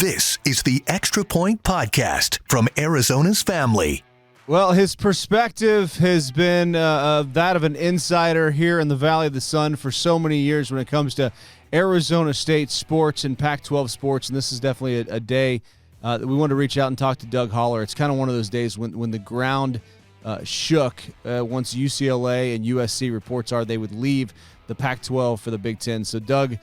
This is the Extra Point Podcast from Arizona's Family. Well, his perspective has been that of an insider here in the Valley of the Sun for so many years when it comes to Arizona State sports and Pac-12 sports, and this is definitely a day that we want to reach out and talk to Doug Haller. It's kind of one of those days when the ground shook once UCLA and USC reports are they would leave the Pac-12 for the Big Ten. So, Doug,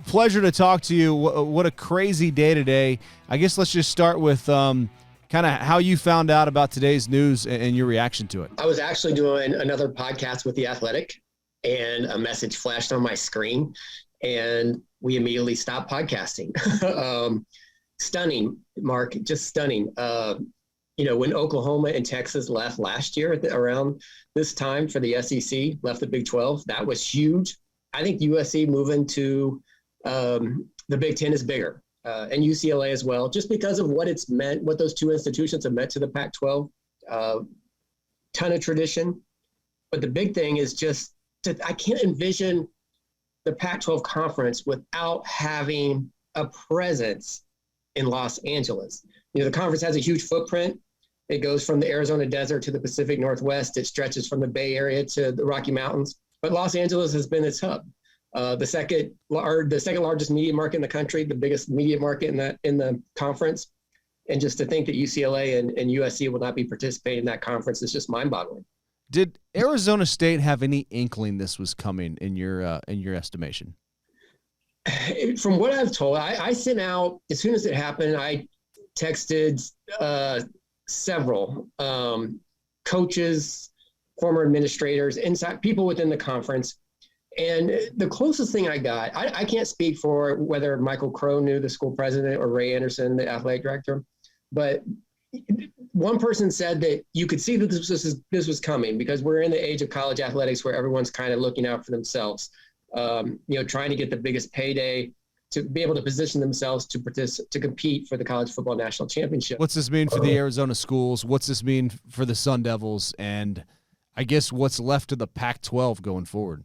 pleasure to talk to you. What a crazy day today. I guess let's just start with kind of how you found out about today's news and your reaction to it. I was actually doing another podcast with The Athletic, and a message flashed on my screen, and we immediately stopped podcasting. Stunning, Mark, just stunning. When Oklahoma and Texas left last year around this time for the SEC, left the Big 12, that was huge. I think USC moving to the Big 10 is bigger, and UCLA as well, just because of what it's meant, what those two institutions have meant to the Pac-12. Ton of tradition. But the big thing is just I can't envision the Pac-12 conference without having a presence in Los Angeles. The conference has a huge footprint. It goes from the Arizona desert to the Pacific Northwest. It stretches from the Bay Area to the Rocky Mountains. But Los Angeles has been its hub. The second largest media market in the country, the biggest media market in the conference. And just to think that UCLA and USC will not be participating in that conference is just mind-boggling. Did Arizona State have any inkling this was coming in your estimation? From what I've told, I sent out, as soon as it happened, I texted several coaches, former administrators, inside people within the conference. And the closest thing I got, I can't speak for whether Michael Crow knew, the school president, or Ray Anderson, the athletic director, but one person said that you could see that this was coming because we're in the age of college athletics where everyone's kind of looking out for themselves, trying to get the biggest payday, to be able to position themselves to compete for the college football national championship. What's this mean for the Arizona schools? What's this mean for the Sun Devils? And I guess what's left of the Pac-12 going forward?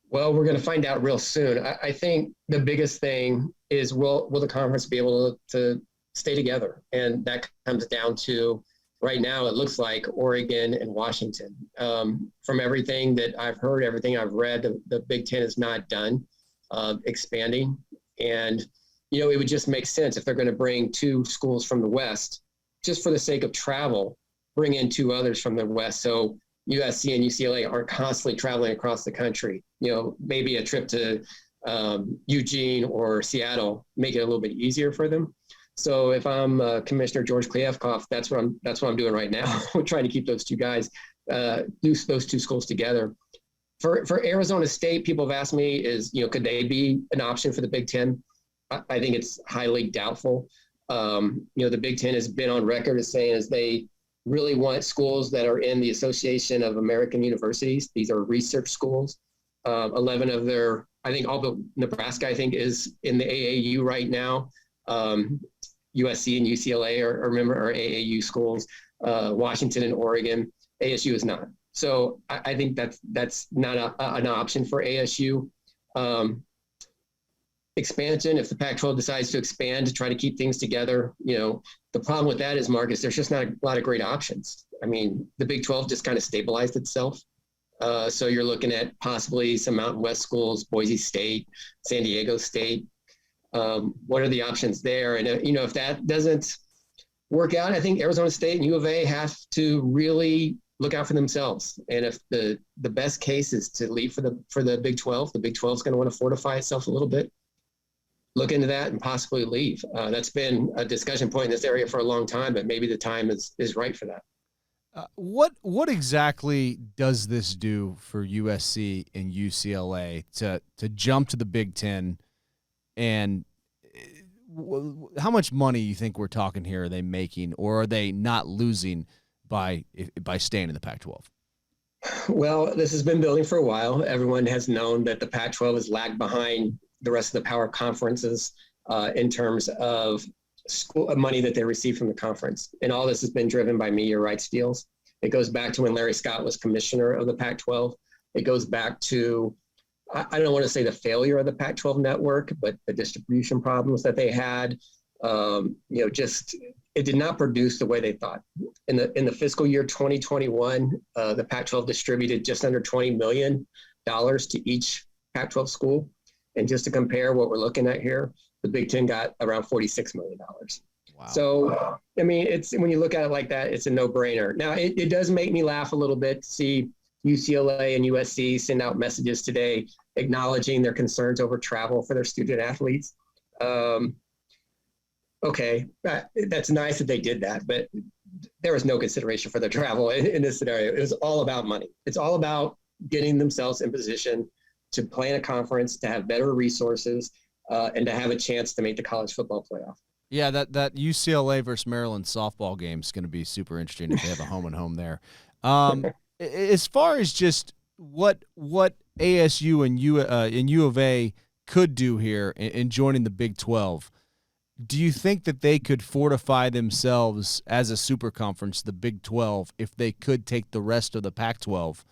Well, we're going to find out real soon. I think the biggest thing is will the conference be able to stay together? And that comes down to, right now, it looks like Oregon and Washington. From everything that I've heard, everything I've read, the Big Ten is not done expanding. And, it would just make sense if they're going to bring two schools from the West, just for the sake of travel, bring in two others from the West. So USC and UCLA aren't constantly traveling across the country. Maybe a trip to Eugene or Seattle, make it a little bit easier for them. So if I'm Commissioner George Kliavkoff, that's what I'm doing right now. We're trying to keep those two guys, those two schools together. For Arizona State, people have asked me could they be an option for the Big Ten? I think it's highly doubtful. The Big Ten has been on record as saying as they really want schools that are in the Association of American Universities. These are research schools. 11 of their, I think all but Nebraska, I think, is in the AAU right now. USC and UCLA are AAU schools. Washington and Oregon. ASU is not. So I think that's not an option for ASU. Expansion, if the Pac-12 decides to expand to try to keep things together, the problem with that is, Marcus, there's just not a lot of great options. I mean, the Big 12 just kind of stabilized itself. So you're looking at possibly some Mountain West schools, Boise State, San Diego State. What are the options there? And, if that doesn't work out, I think Arizona State and U of A have to really look out for themselves. And if the best case is to leave for the Big 12, the Big 12 is going to want to fortify itself a little bit. Look into that and possibly leave. That's been a discussion point in this area for a long time, but maybe the time is right for that. What exactly does this do for USC and UCLA to jump to the Big Ten? And how much money you think we're talking here are they making, or are they not losing by staying in the Pac-12? Well, this has been building for a while. Everyone has known that the Pac-12 has lagged behind the rest of the power conferences in terms of school money that they receive from the conference. And all this has been driven by media rights deals. It goes back to when Larry Scott was commissioner of the Pac-12. It goes back to I don't want to say the failure of the Pac-12 network, but the distribution problems that they had, just it did not produce the way they thought. In the fiscal year 2021, the Pac-12 distributed just under $20 million to each Pac-12 school. And just to compare what we're looking at here, the Big Ten got around $46 million. Wow. So, I mean, it's when you look at it like that, it's a no-brainer. Now, it does make me laugh a little bit to see UCLA and USC send out messages today acknowledging their concerns over travel for their student athletes. Okay, that's nice that they did that, but there was no consideration for their travel in this scenario. It was all about money. It's all about getting themselves in position to play in a conference, to have better resources, and to have a chance to make the college football playoff. Yeah, that UCLA versus Maryland softball game is going to be super interesting if they have a home and home there. As far as just what ASU and U of A could do here in joining the Big 12, do you think that they could fortify themselves as a super conference, the Big 12, if they could take the rest of the Pac-12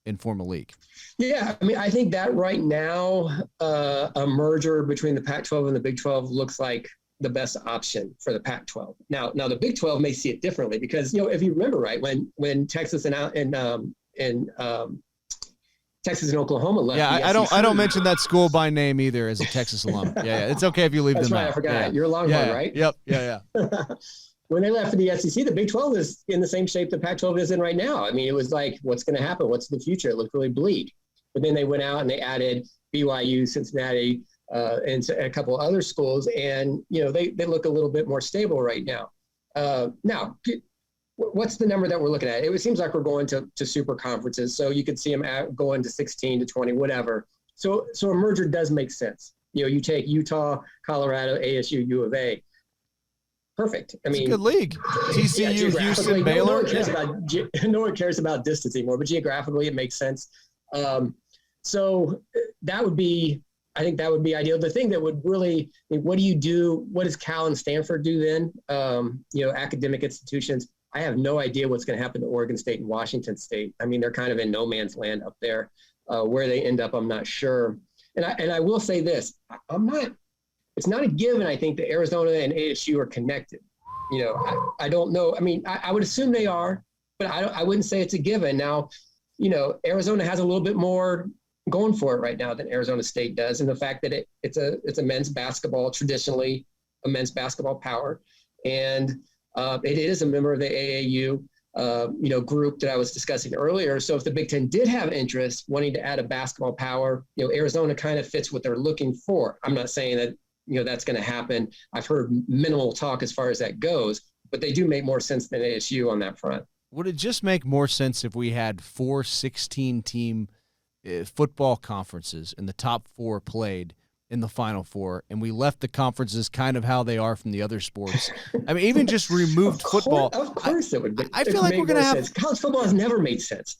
and form a league? Yeah, I mean, I think that right now a merger between the Pac-12 and the Big 12 looks like the best option for the Pac-12. Now the Big 12 may see it differently because, if you remember right, when Texas and Texas and Oklahoma left. Yeah, I don't mention that school by name either as a Texas alum. Yeah, it's okay if you leave them out. That's right, I forgot. Yeah. You're a Longhorn, right? Yep, yeah. When they left for the SEC, the Big 12 is in the same shape the Pac-12 is in right now. I mean, it was like, what's going to happen? What's the future? It looked really bleak. But then they went out and they added BYU, Cincinnati, and a couple other schools, and they look a little bit more stable right now. Now, what's the number that we're looking at? It seems like we're going to super conferences, so you could see them going to 16 to 20, whatever. So a merger does make sense. You take Utah, Colorado, ASU, U of A. Perfect. I mean, it's a good league. TCU, Houston, Baylor. No one cares about distance anymore, but geographically it makes sense. So that would be. I think that would be ideal. The thing that would really, what do you do? What does Cal and Stanford do then? Academic institutions. I have no idea what's going to happen to Oregon State and Washington State. I mean, they're kind of in no man's land up there. Where they end up, I'm not sure. And I will say this: it's not a given. I think that Arizona and ASU are connected. I don't know. I mean, I would assume they are, but I wouldn't say it's a given. Now, Arizona has a little bit more going for it right now than Arizona State does, and the fact that it's a men's basketball, traditionally a men's basketball power, and it is a member of the AAU group that I was discussing earlier. So if the Big Ten did have interest wanting to add a basketball power, Arizona kind of fits what they're looking for. I'm not saying that that's going to happen. I've heard minimal talk as far as that goes, but they do make more sense than ASU on that front. Would it just make more sense if we had 4 16-team football conferences and the top 4 played in the Final Four, and we left the conferences kind of how they are from the other sports? I mean, even just removed football. Of course it would. I feel like we're going to have sense. College football has never made sense.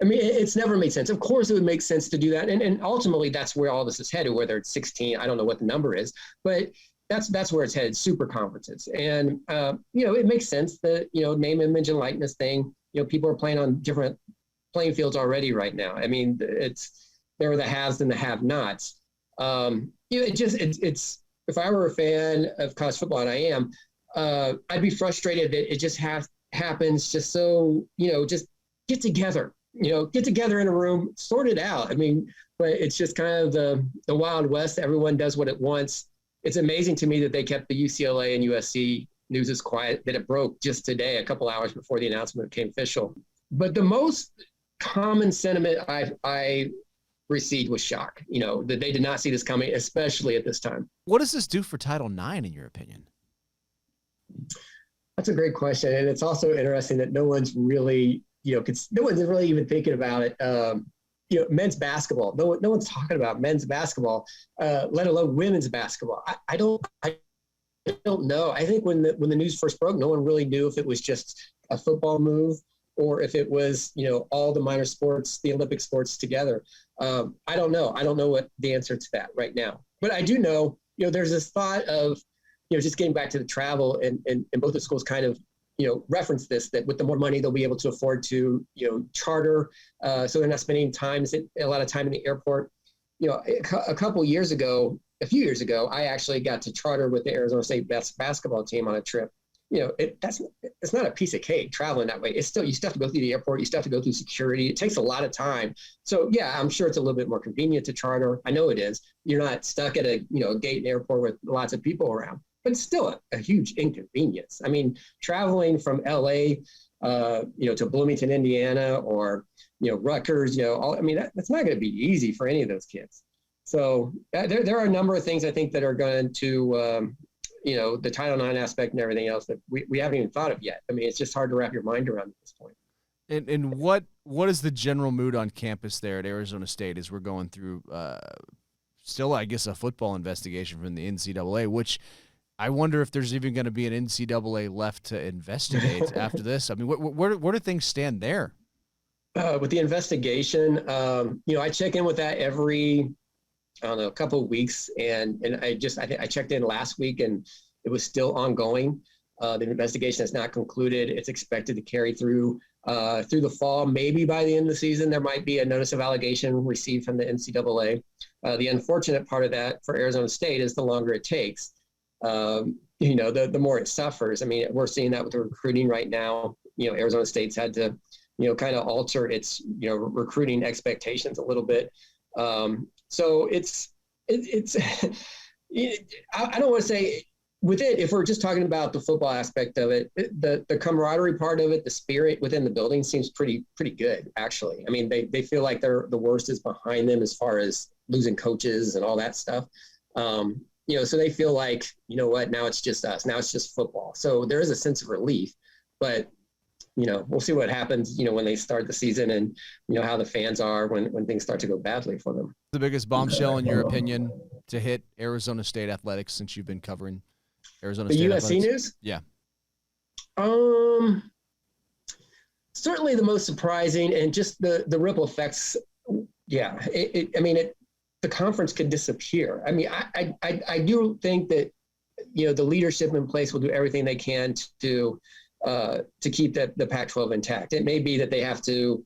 I mean, it's never made sense. Of course it would make sense to do that. And ultimately that's where all this is headed, whether it's 16, I don't know what the number is, but that's where it's headed, super conferences. And, it makes sense that, name, image, and likeness thing, people are playing on different playing fields already right now. I mean, there are the haves and the have-nots. It's if I were a fan of college football, and I am, I'd be frustrated that it just happens just so, just get together, get together in a room, sort it out. I mean, but it's just kind of the Wild West. Everyone does what it wants. It's amazing to me that they kept the UCLA and USC news as quiet, that it broke just today, a couple hours before the announcement became official. But the most common sentiment I received was shock, that they did not see this coming, especially at this time. What does this do for Title IX, in your opinion? That's a great question. And it's also interesting that no one's really, no one's really even thinking about it. Men's basketball. No one's talking about men's basketball, let alone women's basketball. I don't know. I think when the news first broke, no one really knew if it was just a football move or if it was, all the minor sports, the Olympic sports together. I don't know. I don't know what the answer to that right now. But I do know, there's this thought of, just getting back to the travel, and both the schools kind of, reference this, that with the more money they'll be able to afford to, charter, so they're not spending a lot of time in the airport. a few years ago, I actually got to charter with the Arizona State basketball team on a trip. It's not a piece of cake traveling that way. It's still, you still have to go through the airport. You still have to go through security. It takes a lot of time. So yeah, I'm sure it's a little bit more convenient to charter. I know it is. You're not stuck at a gate in the airport with lots of people around, but it's still a huge inconvenience. I mean, traveling from LA, to Bloomington, Indiana, or, Rutgers, that's not going to be easy for any of those kids. So there are a number of things I think that are going to, the Title IX aspect and everything else that we haven't even thought of yet. I mean, it's just hard to wrap your mind around at this point. And what is the general mood on campus there at Arizona State as we're going through still, I guess, a football investigation from the NCAA, which I wonder if there's even going to be an NCAA left to investigate after this. I mean, where do things stand there? With the investigation, I check in with that every a couple of weeks, and I checked in last week, and it was still ongoing. The investigation has not concluded. It's expected to carry through the fall. Maybe by the end of the season, there might be a notice of allegation received from the NCAA. The unfortunate part of that for Arizona State is the longer it takes, the more it suffers. I mean, we're seeing that with the recruiting right now. Arizona State's had to, kind of alter its, recruiting expectations a little bit. So it's I don't want to say with it, if we're just talking about the football aspect of it, the camaraderie part of it, the spirit within the building seems pretty good, actually. I mean, they feel like the worst is behind them as far as losing coaches and all that stuff. So they feel like, what, now it's just us. Now it's just football. So there is a sense of relief, but we'll see what happens, when they start the season and, how the fans are when things start to go badly for them. The biggest bombshell, in your opinion, to hit Arizona State athletics since you've been covering Arizona State USC athletics? News? Yeah. Certainly the most surprising, and just the ripple effects. Yeah. The conference could disappear. I mean, I do think that, the leadership in place will do everything they can to keep the Pac-12 intact. It may be that they have to,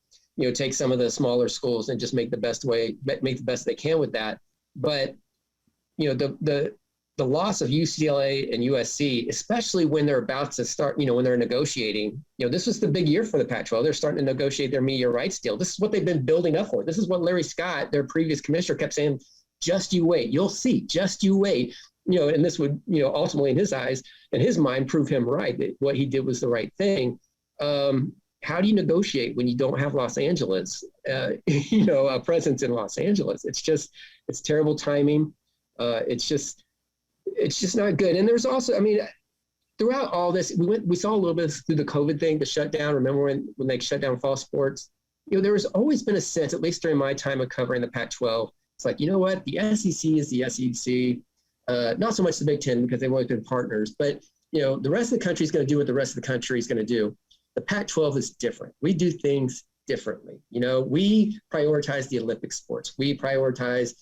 take some of the smaller schools and just make the best they can with that. But, the loss of UCLA and USC, especially when they're about to start, when they're negotiating, this was the big year for the Pac-12. They're starting to negotiate their media rights deal. This is what they've been building up for. This is what Larry Scott, their previous commissioner, kept saying, just you wait. You'll see. Just you wait. And this would, ultimately in his eyes, in his mind, prove him right, that what he did was the right thing. How do you negotiate when you don't have Los Angeles, a presence in Los Angeles? It's terrible timing. It's just not good. And there's also, throughout all this, we saw a little bit through the COVID thing, the shutdown. Remember when they shut down fall sports? There has always been a sense, at least during my time of covering the Pac-12, it's like, what? The SEC is the SEC. Not so much the Big Ten, because they've always been partners, but the rest of the country is going to do what the rest of the country is going to do. The Pac-12 is different. We do things differently. We prioritize the Olympic sports. We prioritize,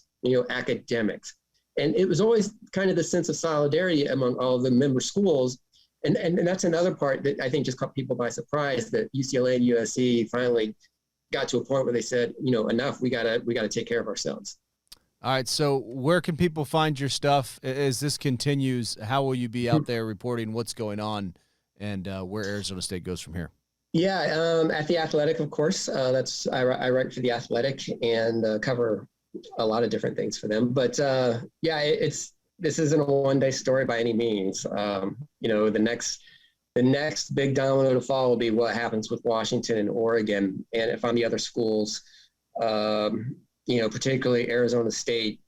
academics. And it was always kind of the sense of solidarity among all the member schools. And that's another part that I think just caught people by surprise, that UCLA and USC finally got to a point where they said, enough, we gotta take care of ourselves. All right, so where can people find your stuff as this continues? How will you be out there reporting what's going on and where Arizona State goes from here? Yeah, at The Athletic, of course. I write for The Athletic and cover a lot of different things for them. But this isn't a one-day story by any means. The next big domino to fall will be what happens with Washington and Oregon, and if on the other schools. Particularly Arizona State,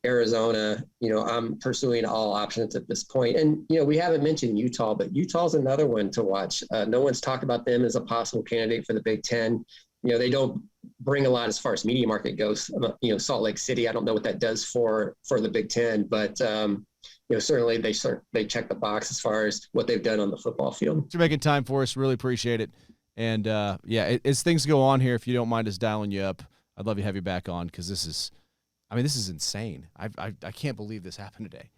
Arizona, I'm pursuing all options at this point. And, we haven't mentioned Utah, but Utah's another one to watch. No one's talked about them as a possible candidate for the Big Ten. They don't bring a lot as far as media market goes. Salt Lake City, I don't know what that does for the Big Ten, but, certainly they check the box as far as what they've done on the football field. Thanks for making time for us. Really appreciate it. And, as things go on here, if you don't mind us dialing you up, I'd love to have you back on, because this is insane. I can't believe this happened today.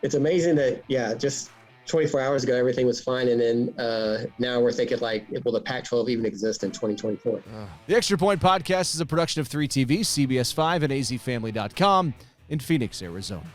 It's amazing that, 24 hours ago, everything was fine. And then now we're thinking like, will the Pac-12 even exist in 2024? The Extra Point Podcast is a production of 3TV, CBS 5, and azfamily.com in Phoenix, Arizona.